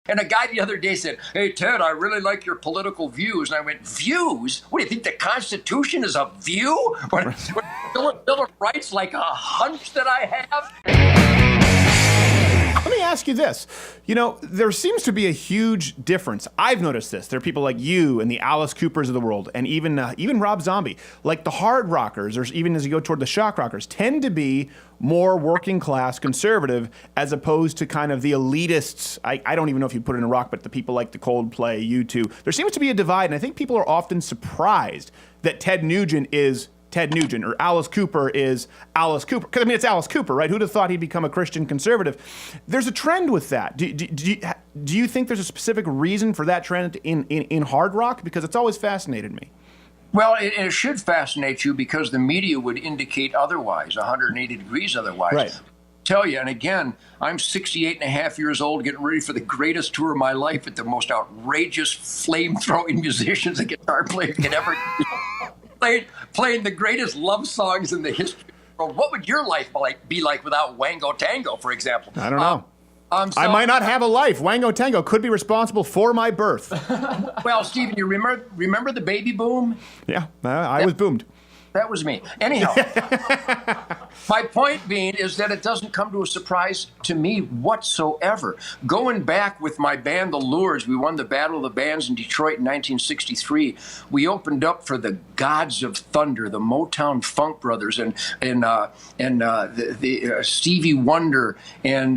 And a guy the other day said, "Hey, Ted, I really like your political views." And I went, "Views? What do you think the Constitution is a view? What Bill of Rights like a hunch that I have?" Let me ask you this. You know, there seems to be a huge difference. I've noticed this. There are people like you and the Alice Coopers of the world, and even Rob Zombie. Like the hard rockers, or even as you go toward the shock rockers, tend to be more working class conservative as opposed to kind of the elitists. I don't even know if you put it in a rock, but the people like the Coldplay, U2. There seems to be a divide, and I think people are often surprised that Ted Nugent is Ted Nugent, or Alice Cooper is Alice Cooper. Because, I mean, it's Alice Cooper, right? Who'd have thought he'd become a Christian conservative? There's a trend with that. Do you think there's a specific reason for that trend in hard rock? Because it's always fascinated me. Well, it should fascinate you because the media would indicate otherwise, 180 degrees otherwise. Right. Tell you, and again, I'm 68 and a half years old, getting ready for the greatest tour of my life with the most outrageous, flame-throwing musicians and guitar players can ever playing the greatest love songs in the history of the world. What would your life be like without Wango Tango, for example? I don't know. I might not have a life. Wango Tango could be responsible for my birth. Well, Stephen, you remember the baby boom? Yeah, I was boomed. That was me. Anyhow, my point being is that it doesn't come to a surprise to me whatsoever. Going back with my band, The Lures, we won the Battle of the Bands in Detroit in 1963. We opened up for the Gods of Thunder, the Motown Funk Brothers, and Stevie Wonder, and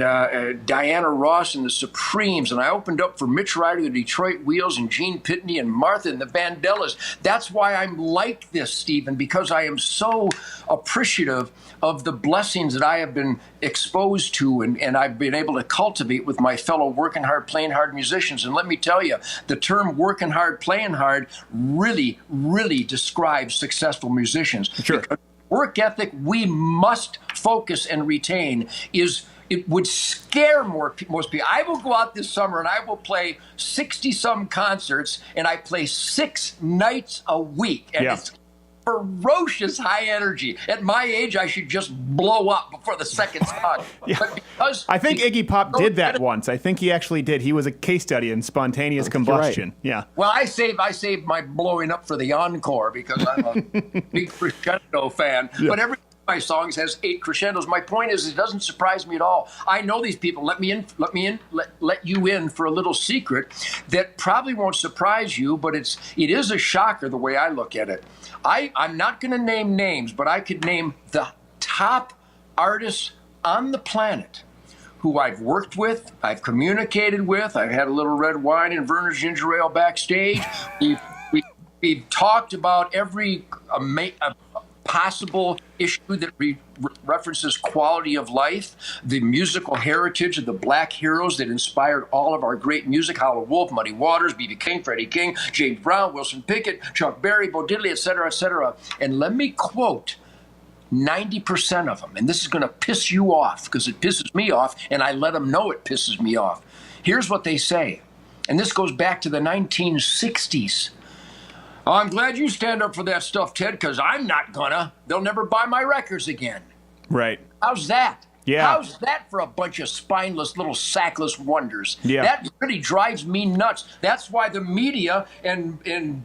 Diana Ross and the Supremes. And I opened up for Mitch Ryder, the Detroit Wheels, and Gene Pitney, and Martha and the Vandellas. That's why I'm like this, Stephen, because I am so appreciative of the blessings that I have been exposed to and I've been able to cultivate with my fellow working hard, playing hard musicians. And let me tell you, the term working hard, playing hard really, really describes successful musicians. Sure. Because work ethic we must focus and retain it would scare most people. I will go out this summer and I will play 60-some concerts, and I play 6 nights a week. And it's ferocious high energy. At my age, I should just blow up before the second song. But because I think Iggy Pop did that once. I think he actually did. He was a case study in spontaneous combustion. Right. Yeah. Well, I saved my blowing up for the encore because I'm a big crescendo fan. Yeah. But every my songs has 8 crescendos. My point is, it doesn't surprise me at all. I know these people. Let you in for a little secret that probably won't surprise you, but it is a shocker the way I look at it. I'm not going to name names, but I could name the top artists on the planet who I've worked with, I've communicated with, I've had a little red wine and Verner's ginger ale backstage. We've talked about every possible issue that references quality of life, the musical heritage of the black heroes that inspired all of our great music, Howlin' Wolf, Muddy Waters, B.B. King, Freddie King, James Brown, Wilson Pickett, Chuck Berry, Bo Diddley, et cetera, et cetera. And let me quote 90% of them, and this is going to piss you off because it pisses me off, and I let them know it pisses me off. Here's what they say, and this goes back to the 1960s. "Oh, I'm glad you stand up for that stuff, Ted, because I'm not gonna. They'll never buy my records again." Right. How's that? Yeah. How's that for a bunch of spineless little sackless wonders? Yeah. That really drives me nuts. That's why the media and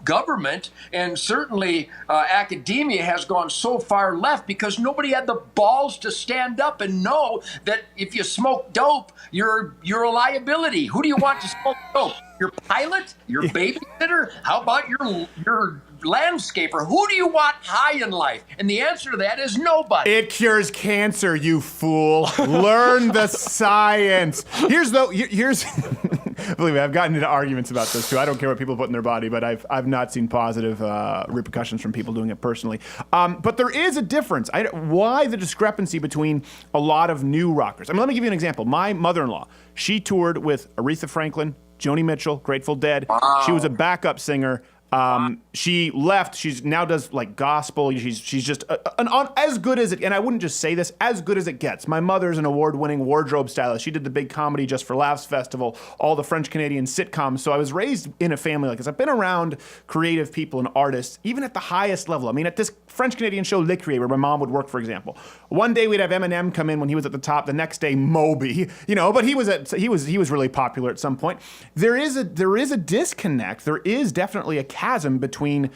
government and certainly academia has gone so far left, because nobody had the balls to stand up and know that if you smoke dope, you're a liability. Who do you want to smoke dope? Your pilot? Your babysitter? How about your landscaper? Who do you want high in life? And the answer to that is nobody. It cures cancer, you fool. Learn the science. Here's believe me, I've gotten into arguments about this too. I don't care what people put in their body, but I've not seen positive repercussions from people doing it personally. But there is a difference. Why the discrepancy between a lot of new rockers? I mean, let me give you an example. My mother-in-law, she toured with Aretha Franklin, Joni Mitchell, Grateful Dead. Wow. She was a backup singer She left. She's now does like gospel. She's just as good as it. And I wouldn't just say this, as good as it gets. My mother's an award-winning wardrobe stylist. She did the big Comedy Just for Laughs festival, all the French Canadian sitcoms. So I was raised in a family like this. I've been around creative people and artists, even at the highest level. I mean, at this French Canadian show Le Crier, where my mom would work, for example. One day we'd have Eminem come in when he was at the top. The next day Moby, but he was really popular at some point. There is a disconnect. There is definitely a chasm between,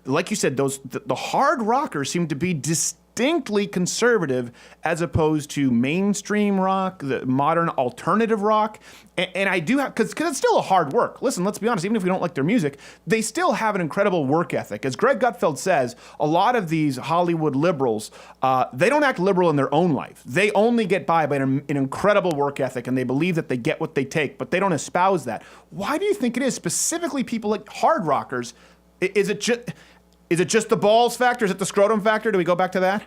like you said, the hard rockers seem to be distinctly conservative as opposed to mainstream rock, the modern alternative rock. And I do have, because it's still a hard work. Listen, let's be honest, even if we don't like their music, they still have an incredible work ethic. As Greg Gutfeld says, a lot of these Hollywood liberals, they don't act liberal in their own life. They only get by an incredible work ethic, and they believe that they get what they take, but they don't espouse that. Why do you think it is, specifically people like hard rockers? Is it just the balls factor? Is it the scrotum factor? Do we go back to that?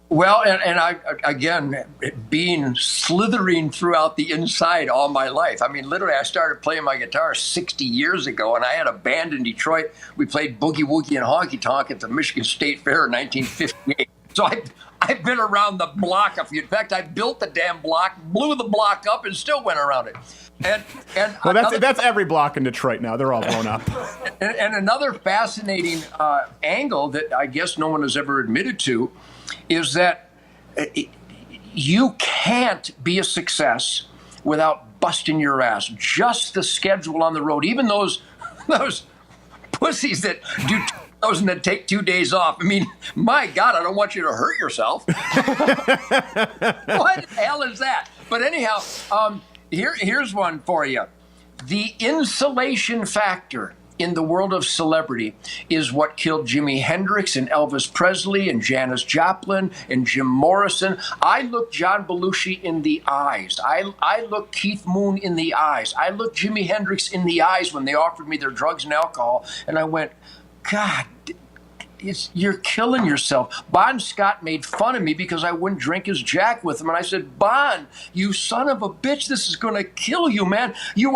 Well, and I, again, being slithering throughout the inside all my life. I mean, literally, I started playing my guitar 60 years ago, and I had a band in Detroit. We played Boogie Woogie and Honky Tonk at the Michigan State Fair in 1958. So I've been around the block a few. In fact, I built the damn block, blew the block up, and still went around it. And well, that's every block in Detroit now. They're all blown up. And another fascinating angle that I guess no one has ever admitted to is that you can't be a success without busting your ass. Just the schedule on the road, even those pussies that do 2,000 and take 2 days off. I mean, my God, I don't want you to hurt yourself. What the hell is that? But anyhow, here's one for you. The insulation factor in the world of celebrity is what killed Jimi Hendrix and Elvis Presley and Janis Joplin and Jim Morrison. I looked John Belushi in the eyes. I looked Keith Moon in the eyes. I looked Jimi Hendrix in the eyes when they offered me their drugs and alcohol, and I went, God, you're killing yourself. Bon Scott made fun of me because I wouldn't drink his Jack with him. And I said, Bon, you son of a bitch, this is going to kill you, man. You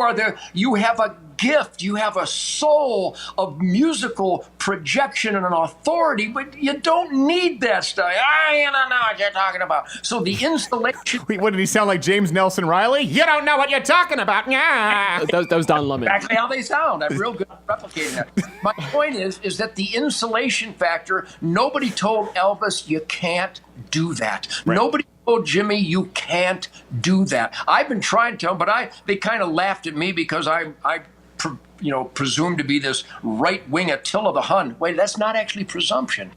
have a gift. You have a soul of musical projection and an authority, but you don't need that stuff. You don't know what you're talking about. So the installation. Wait, what did he sound like, James Nelson Riley? You don't know what you're talking about. That was Don Lemon. Exactly how they sound. I'm real good at replicating that. My point is that the insulation factor, nobody told Elvis, you can't do that. Right. Nobody told Jimmy, you can't do that. I've been trying to tell them, but they kind of laughed at me because I presumed to be this right-wing Attila the Hun. Wait, that's not actually presumption.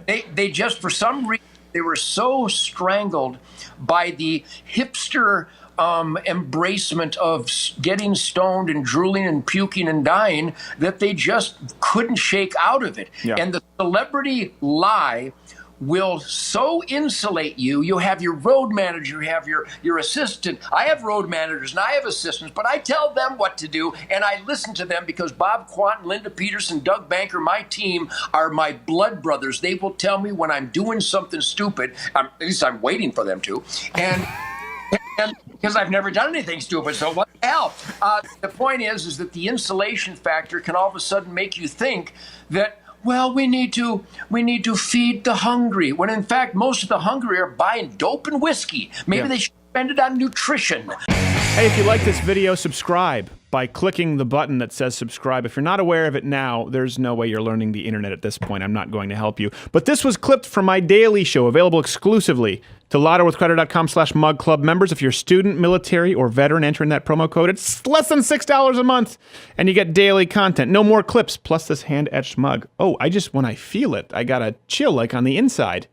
They just, for some reason, they were so strangled by the hipster embracement of getting stoned and drooling and puking and dying that they just couldn't shake out of it. Yeah. And the celebrity lie will so insulate you. You have your road manager, you have your assistant. I have road managers and I have assistants, but I tell them what to do and I listen to them because Bob Quandt, Linda Peterson, Doug Banker, my team are my blood brothers. They will tell me when I'm doing something stupid. At least I'm waiting for them to. And because I've never done anything stupid, so what the hell? The point is that the insulation factor can all of a sudden make you think that, well, we need to feed the hungry, when in fact most of the hungry are buying dope and whiskey. Maybe they should spend it on nutrition. Hey, if you like this video, subscribe by clicking the button that says subscribe. If you're not aware of it now, there's no way you're learning the internet at this point. I'm not going to help you. But this was clipped from my daily show, available exclusively to LottoWithCreditor.com/Mug Club members. If you're a student, military, or veteran, enter in that promo code. It's less than $6 a month, and you get daily content. No more clips, plus this hand-etched mug. Oh, when I feel it, I got a chill like on the inside.